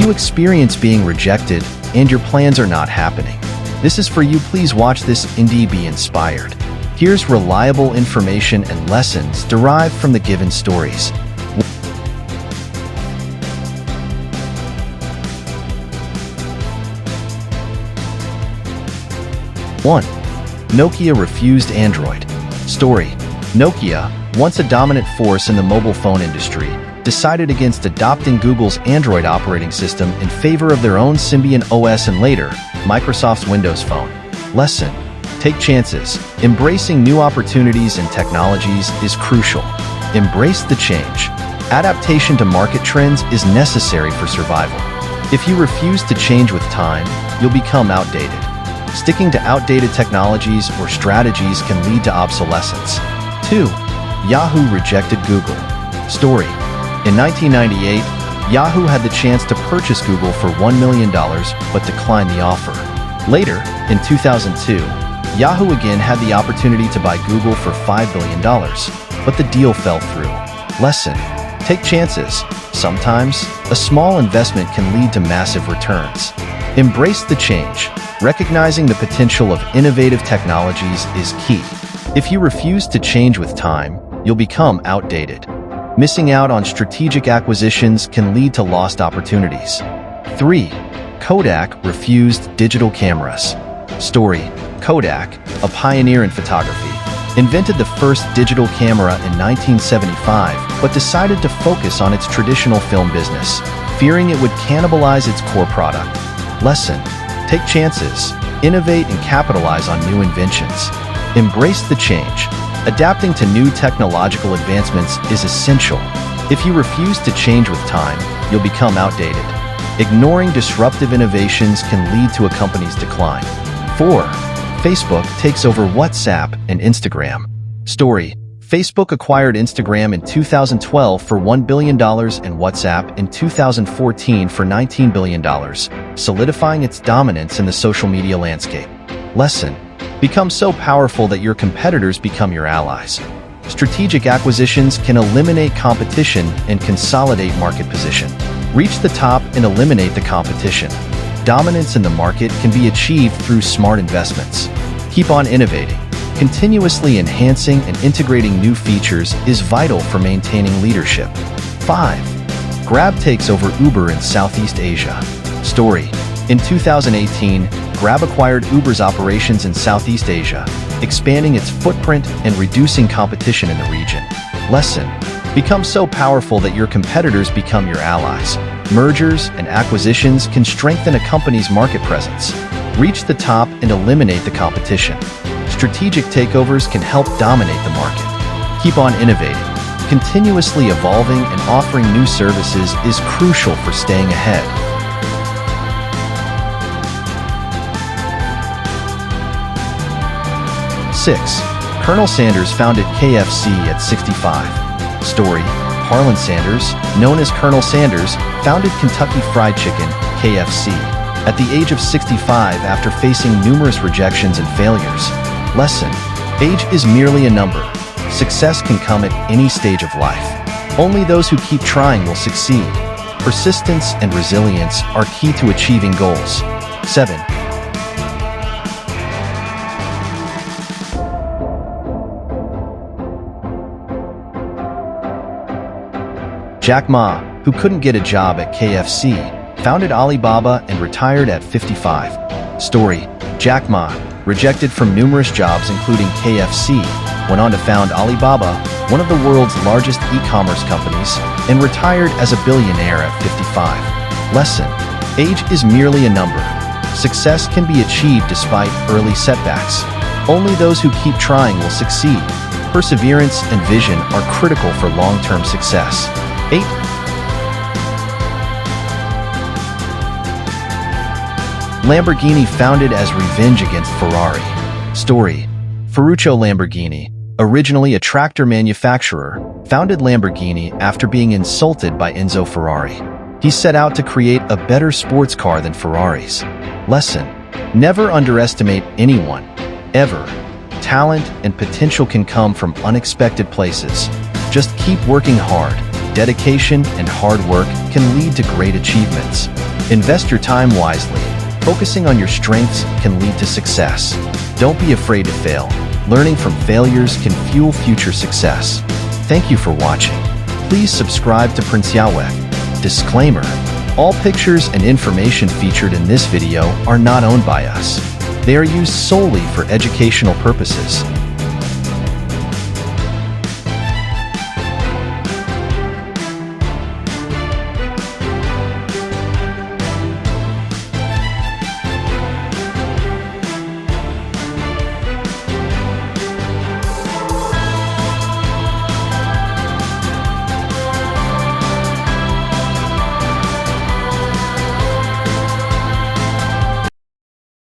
you experience being rejected and your plans are not happening? This is for you. Please watch this indie, be inspired. Here's reliable information and lessons derived from the given stories. 1. Nokia refused Android. Story: Nokia, once a dominant force in the mobile phone industry, decided against adopting Google's Android operating system in favor of their own Symbian OS and later, Microsoft's Windows Phone. Lesson: take chances. Embracing new opportunities and technologies is crucial. Embrace the change. Adaptation to market trends is necessary for survival. If you refuse to change with time, you'll become outdated. Sticking to outdated technologies or strategies can lead to obsolescence. 2. Yahoo rejected Google. Story: in 1998, Yahoo had the chance to purchase Google for $1 million but declined the offer. Later, in 2002, Yahoo again had the opportunity to buy Google for $5 billion, but the deal fell through. Lesson: take chances. Sometimes, a small investment can lead to massive returns. Embrace the change. Recognizing the potential of innovative technologies is key. If you refuse to change with time, you'll become outdated. Missing out on strategic acquisitions can lead to lost opportunities. 3. Kodak refused digital cameras. Story: Kodak, a pioneer in photography, invented the first digital camera in 1975 but decided to focus on its traditional film business, fearing it would cannibalize its core product. Lesson: take chances. Innovate and capitalize on new inventions. Embrace the change. Adapting to new technological advancements is essential. If you refuse to change with time, you'll become outdated. Ignoring disruptive innovations can lead to a company's decline. 4. Facebook takes over WhatsApp and Instagram. Story: Facebook acquired Instagram in 2012 for $1 billion and WhatsApp in 2014 for $19 billion, solidifying its dominance in the social media landscape. Lesson: become so powerful that your competitors become your allies. Strategic acquisitions can eliminate competition and consolidate market position. Reach the top and eliminate the competition. Dominance in the market can be achieved through smart investments. Keep on innovating. Continuously enhancing and integrating new features is vital for maintaining leadership. 5. Grab takes over Uber in Southeast Asia. Story: in 2018, Grab acquired Uber's operations in Southeast Asia, expanding its footprint and reducing competition in the region. Lesson: become so powerful that your competitors become your allies. Mergers and acquisitions can strengthen a company's market presence. Reach the top and eliminate the competition. Strategic takeovers can help dominate the market. Keep on innovating. Continuously evolving and offering new services is crucial for staying ahead. 6. Colonel Sanders founded KFC at 65. Story: Harlan Sanders, known as Colonel Sanders, founded Kentucky Fried Chicken, KFC, at the age of 65 after facing numerous rejections and failures. Lesson: age is merely a number. Success can come at any stage of life. Only those who keep trying will succeed. Persistence and resilience are key to achieving goals. 7. Jack Ma, who couldn't get a job at KFC, founded Alibaba and retired at 55. Story: Jack Ma, rejected from numerous jobs including KFC, went on to found Alibaba, one of the world's largest e-commerce companies, and retired as a billionaire at 55. Lesson: age is merely a number. Success can be achieved despite early setbacks. Only those who keep trying will succeed. Perseverance and vision are critical for long-term success. 8. Lamborghini founded as revenge against Ferrari. Story: Ferruccio Lamborghini, originally a tractor manufacturer, founded Lamborghini after being insulted by Enzo Ferrari. He set out to create a better sports car than Ferrari's. Lesson: never underestimate anyone, ever. Talent and potential can come from unexpected places. Just keep working hard, dedication and hard work can lead to great achievements. Invest your time wisely. Focusing on your strengths can lead to success. Don't be afraid to fail. Learning from failures can fuel future success. Thank you for watching. Please subscribe to Prince Yahweh. Disclaimer: all pictures and information featured in this video are not owned by us. They are used solely for educational purposes.